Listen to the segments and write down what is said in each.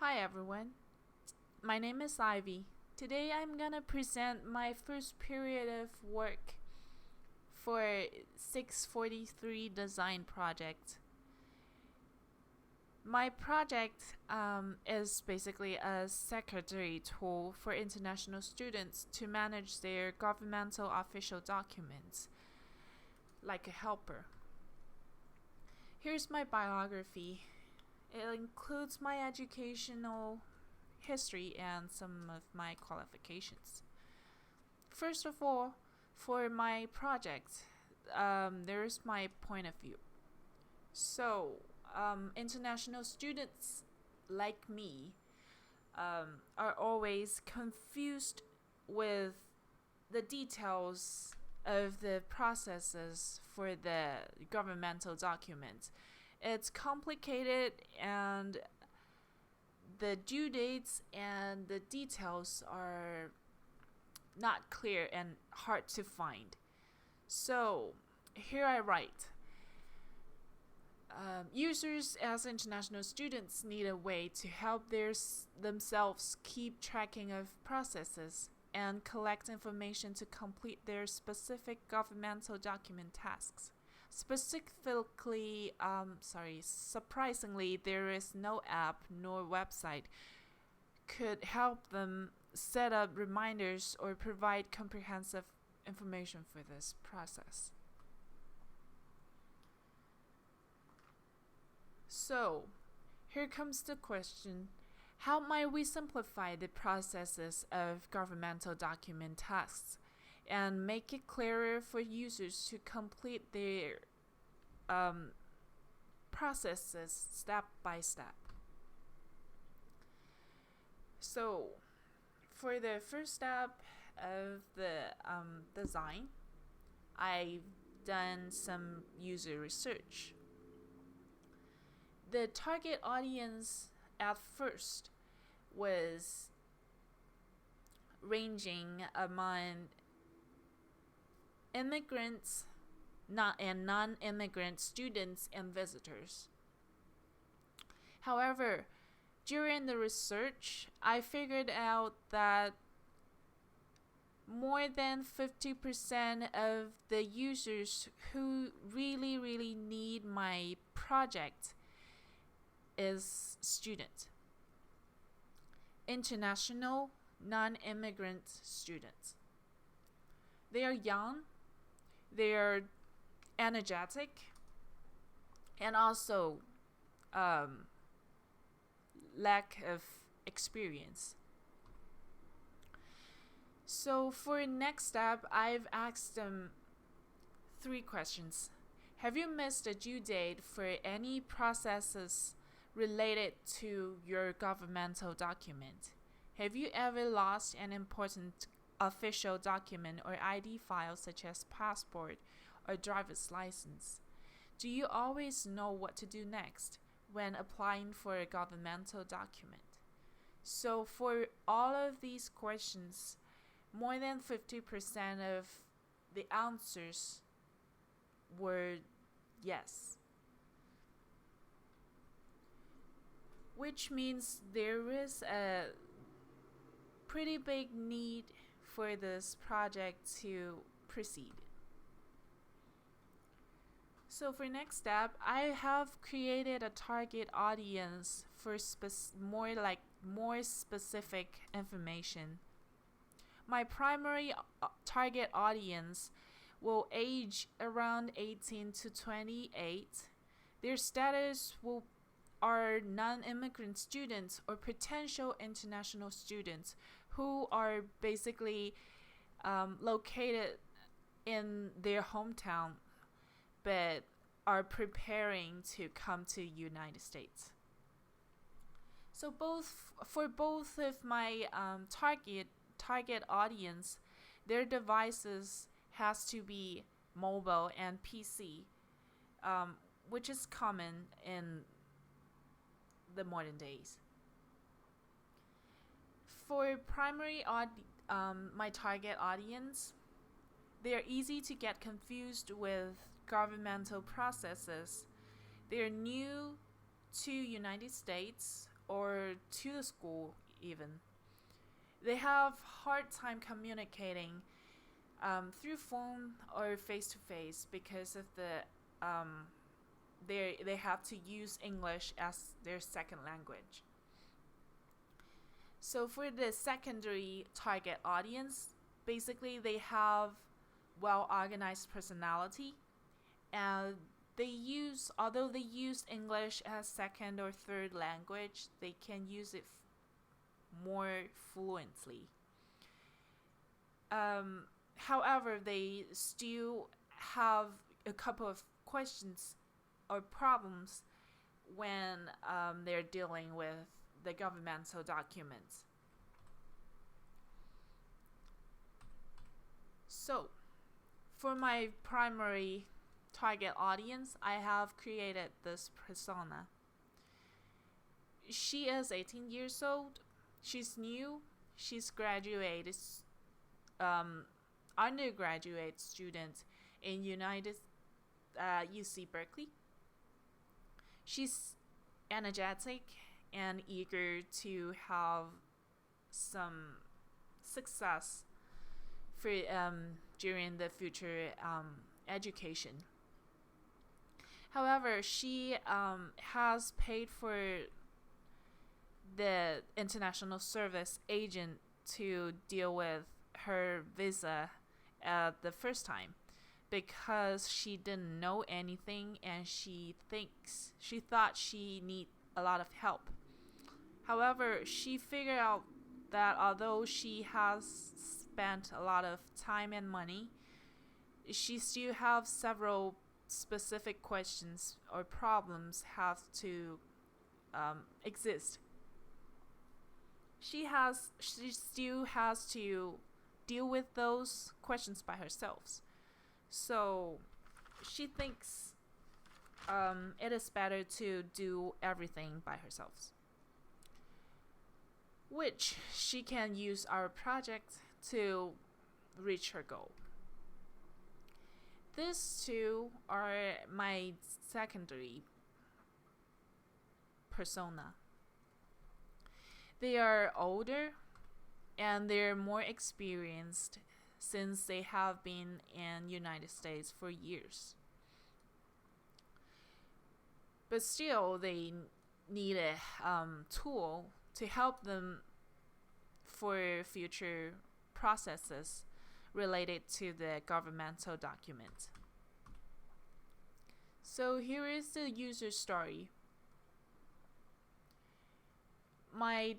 Hi everyone, my name is Ivy. Today I'm gonna present my first period of work for 643 design project. My project is basically a secretary tool for international students to manage their governmental official documents, like a helper. Here's my biography. It includes my educational history and some of my qualifications. First of all, for my project, there's my point of view. So, international students like me are always confused with the details of the processes for the governmental documents. It's complicated and the due dates and the details are not clear and hard to find. So here I write. Users as international students need a way to help themselves keep tracking of processes and collect information to complete their specific governmental document tasks. Surprisingly, there is no app nor website could help them set up reminders or provide comprehensive information for this process. So, here comes the question. How might we simplify the processes of governmental document tasks and make it clearer for users to complete their processes step by step? So, for the first step of the design, I've done some user research. The target audience at first was ranging among immigrants and non-immigrant students and visitors. However, during the research, I figured out that more than 50% of the users who really need my project is student. International non-immigrant students. They are young, they are energetic, and also lack of experience. So for next step, I've asked them 3 questions. Have you missed a due date for any processes related to your governmental document? Have you ever lost an important official document or ID file such as passport or driver's license? Do you always know what to do next when applying for a governmental document? So for all of these questions, more than 50% of the answers were yes. Which means there is a pretty big need for this project to proceed. So for next step, I have created a target audience for more specific information. My primary target audience will age around 18 to 28. Their status are non-immigrant students or potential international students who are basically located in their hometown but are preparing to come to United States. So for both of my target audience, their devices has to be mobile and PC, which is common in the modern days. For my target audience, they are easy to get confused with governmental processes. They are new to United States or to the school even. They have hard time communicating through phone or face to face because of they have to use English as their second language. So for the secondary target audience, basically they have well organized personality, and although they use English as second or third language, they can use it more fluently. However, they still have a couple of questions or problems when they're dealing with the governmental documents. So, for my primary target audience, I have created this persona. She is 18 years old. She's new. She's graduated undergraduate student in UC Berkeley. She's energetic and eager to have some success for during the future education. However, she has paid for the international service agent to deal with her visa the first time because she didn't know anything and she thought she need a lot of help. However, she figured out that although she has spent a lot of time and money, she still have several specific questions or problems have to exist. She still has to deal with those questions by herself. So she thinks it is better to do everything by herself, which she can use our project to reach her goal. These two are my secondary persona. They are older and they're more experienced since they have been in United States for years. But still, they need a tool to help them for future processes related to the governmental document. So here is the user story. My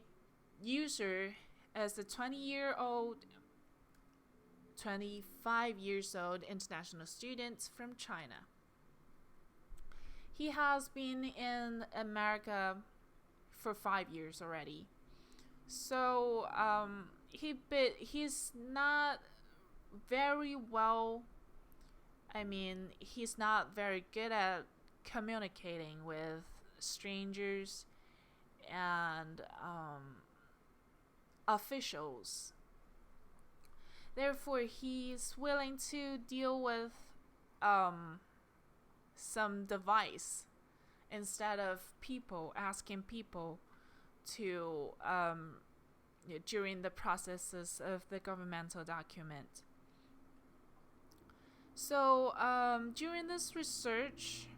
user is a 25 years old international student from China. He has been in America for 5 years already. So he's not very well. He's not very good at communicating with strangers and officials. Therefore, he's willing to deal with some device instead of asking people to during the processes of the governmental document. So during this research,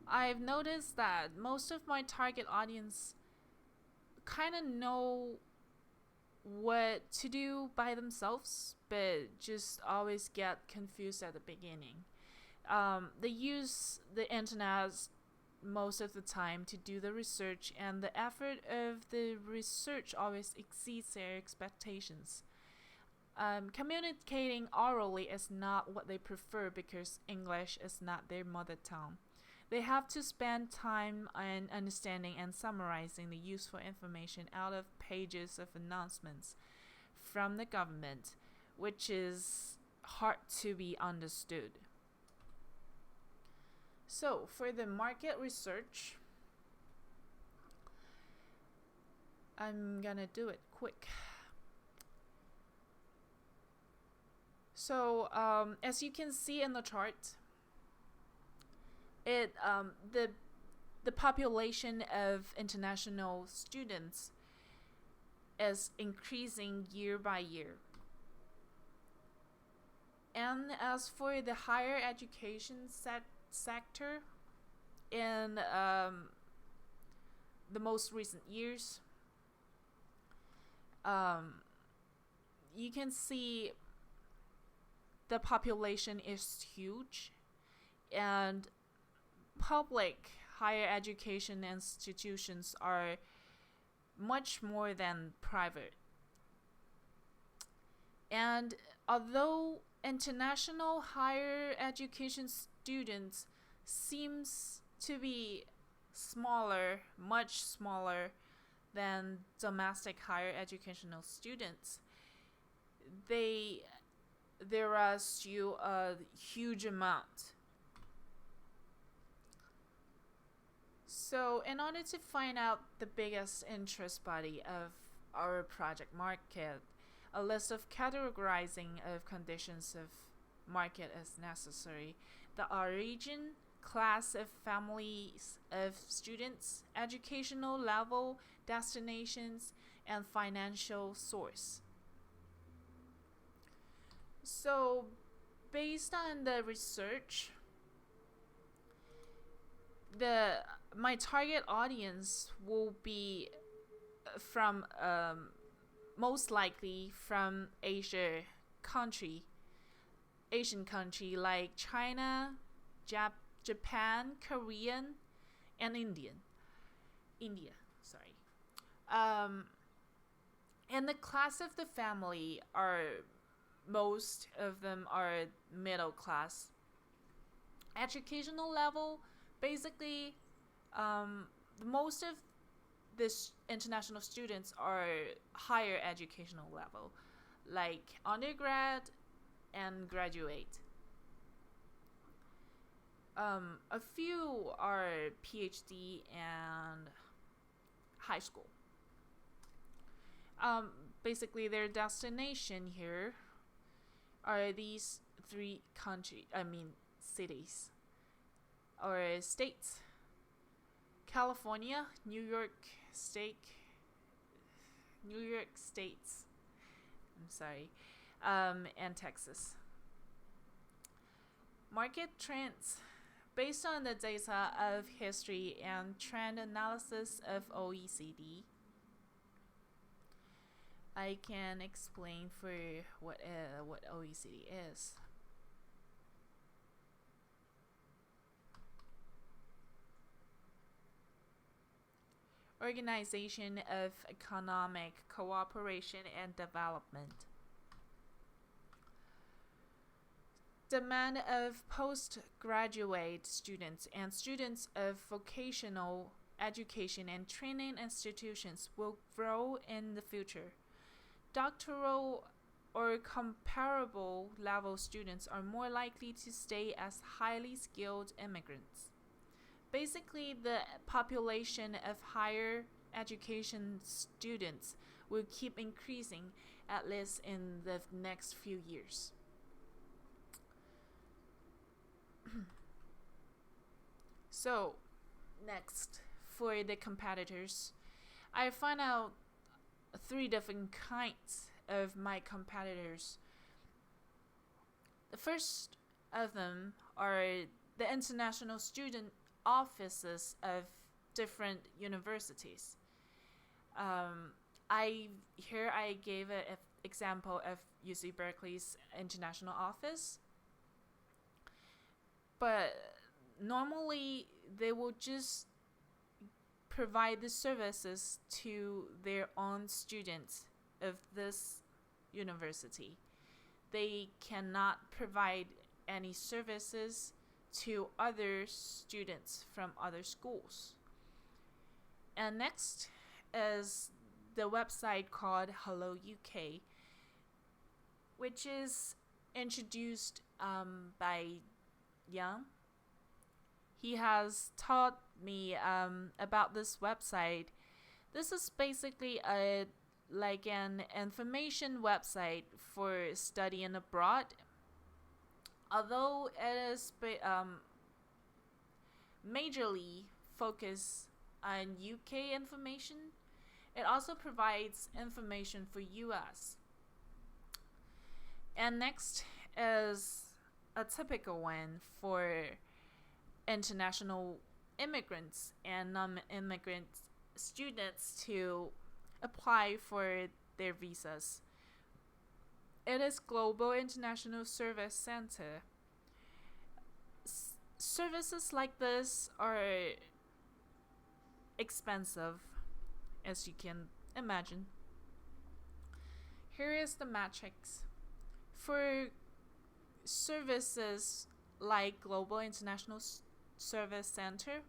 I've noticed that most of my target audience kind of know what to do by themselves, but just always get confused at the beginning. They use the internet most of the time to do the research, and the effort of the research always exceeds their expectations. Communicating orally is not what they prefer because English is not their mother tongue. They have to spend time on understanding and summarizing the useful information out of pages of announcements from the government, which is hard to be understood. So, for the market research, I'm gonna do it quick. So, as you can see in the chart, the the population of international students is increasing year by year. And as for the higher education sector, in the most recent years, you can see the population is huge, and public higher education institutions are much more than private. And although international higher education students seems to be smaller, much smaller than domestic higher educational students, there are still a huge amount. So, in order to find out the biggest interest body of our project market, a list of categorizing of conditions of market is necessary. The origin, class of families of students, educational level, destinations, and financial source. So, based on the research, my target audience will be from most likely from Asian country like China, Japan, Korean, and India. Sorry. And the class of the family are most of them are middle class. Educational level, basically, most of this international students are higher educational level, like undergrad and graduate. A few are PhD and high school. Basically, their destination here are these three cities or states: California, New York States. And Texas. Market trends. Based on the data of history and trend analysis of OECD, I can explain for what OECD is. Organization of Economic Cooperation and Development. Demand of postgraduate students and students of vocational education and training institutions will grow in the future. Doctoral or comparable level students are more likely to stay as highly skilled immigrants. Basically, the population of higher education students will keep increasing, at least in the next few years. So, next, for the competitors, I found out 3 different kinds of my competitors. The first of them are the international student offices of different universities. I gave an example of UC Berkeley's international office, but normally they will just provide the services to their own students of this university. They cannot provide any services to other students from other schools. And next is the website called Hello UK, which is introduced by Young. He has taught me about this website. This is basically an information website for studying abroad. Although it is majorly focus on UK information. It also provides information for US. And next is a typical one for international immigrants and non-immigrant students to apply for their visas. It is Global International Service Center. Services like this are expensive, as you can imagine. Here is the matrix. For services like Global International Service Center,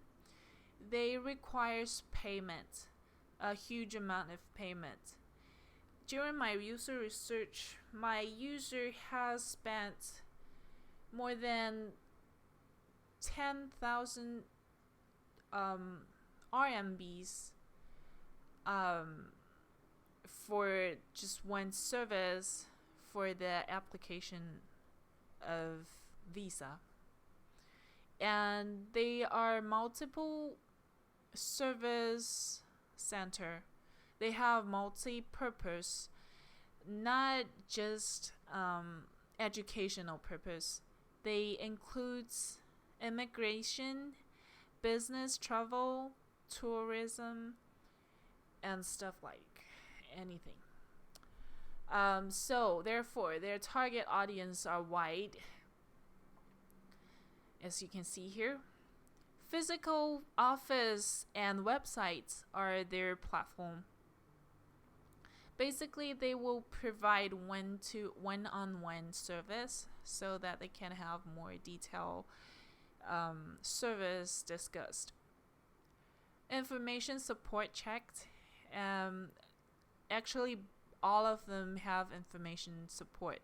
they requires payment, a huge amount of payment. During my user research, my user has spent more than 10,000 RMBs for just one service for the application of visa. And they are multiple service center. They have multi-purpose, not just educational purpose. They include immigration, business, travel, tourism, and stuff like anything. So therefore, their target audience are wide, as you can see here. Physical office and websites are their platform. Basically, they will provide one-on-one service so that they can have more detailed service discussed. Information support checked. Actually, all of them have information support.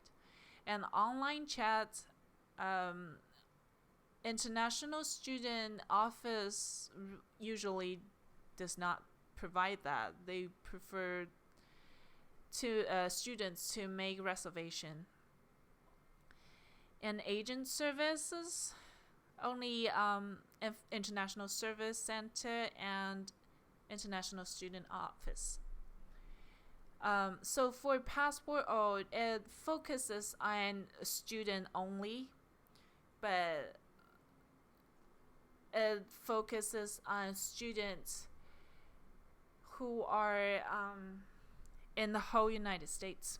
And online chat, international student office usually does not provide that. They prefer to students to make reservation. And agent services, only International Service Center and International Student Office. So for passport, it focuses on student only, but it focuses on students who are in the whole United States.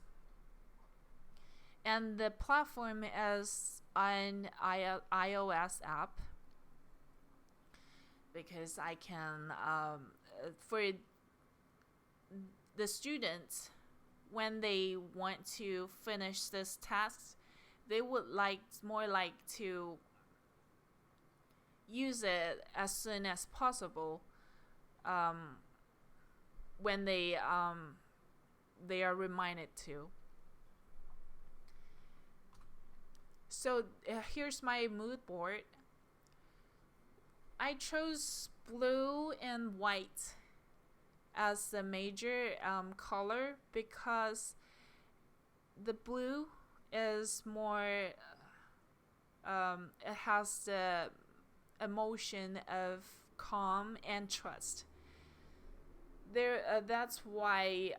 And the platform is an iOS app, because I can, for the students, when they want to finish this task, they would more like to use it as soon as possible, when they are reminded to. So here's my mood board. I chose blue and white as the major color because the blue is more, it has the emotion of calm and trust. That's why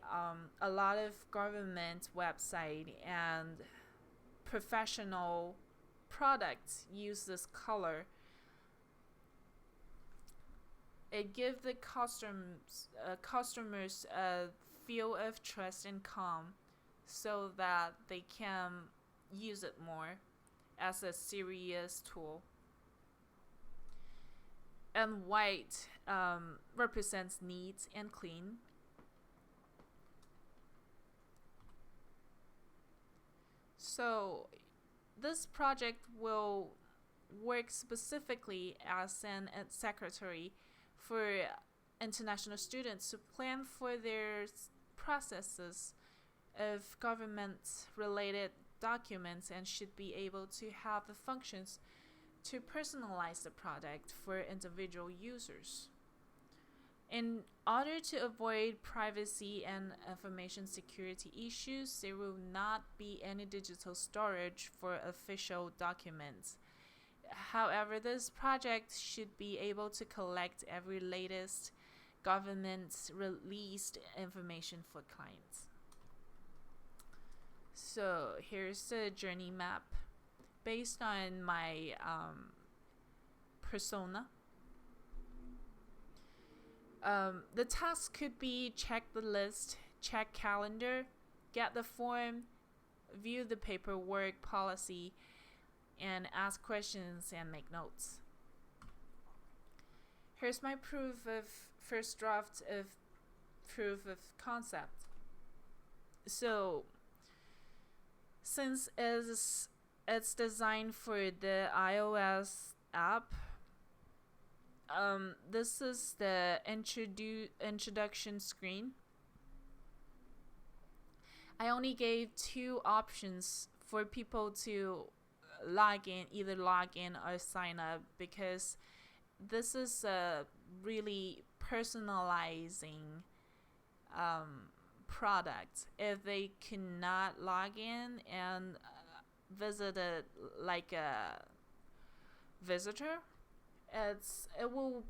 a lot of government website and professional products use this color. It gives the customers a feel of trust and calm, so that they can use it more as a serious tool. And white represents neat and clean. So this project will work specifically as an secretary for international students to plan for their processes of government-related documents, and should be able to have the functions to personalize the product for individual users. In order to avoid privacy and information security issues, there will not be any digital storage for official documents. However, this project should be able to collect every latest government released information for clients. So here's the journey map based on my persona. The task could be check the list, check calendar, get the form, view the paperwork policy, and ask questions and make notes. Here's my first draft of proof of concept. So since it's designed for the iOS app, this is the introduction screen. I only gave 2 options for people to either log in or sign up, because this is a really personalizing product. If they cannot log in and visit it like a visitor, it will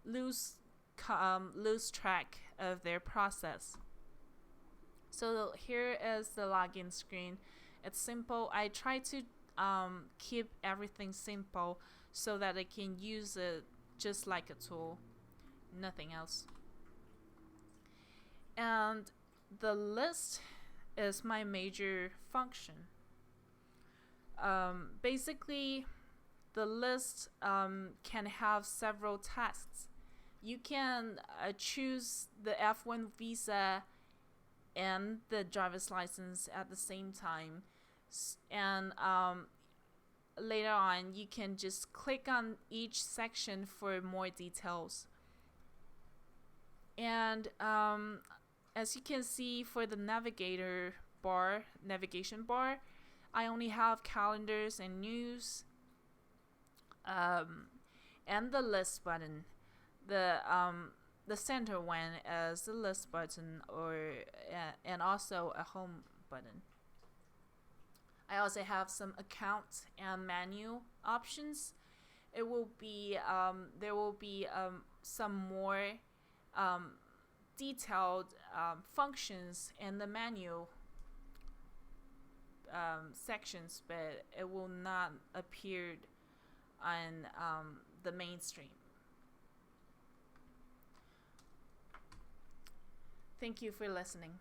lose track of their process. So here is the login screen. It's simple. I try to keep everything simple so that I can use it just like a tool, nothing else. And the list is my major function. Basically, the list can have several tasks. You can choose the F1 visa and the driver's license at the same time, and later on you can just click on each section for more details. And as you can see, for the navigation bar, I only have calendars and news, and the list button. The center one is the list button, and also a home button. I also have some account and menu options. There will be some more detailed functions in the menu sections, but it will not appear on the mainstream. Thank you for listening.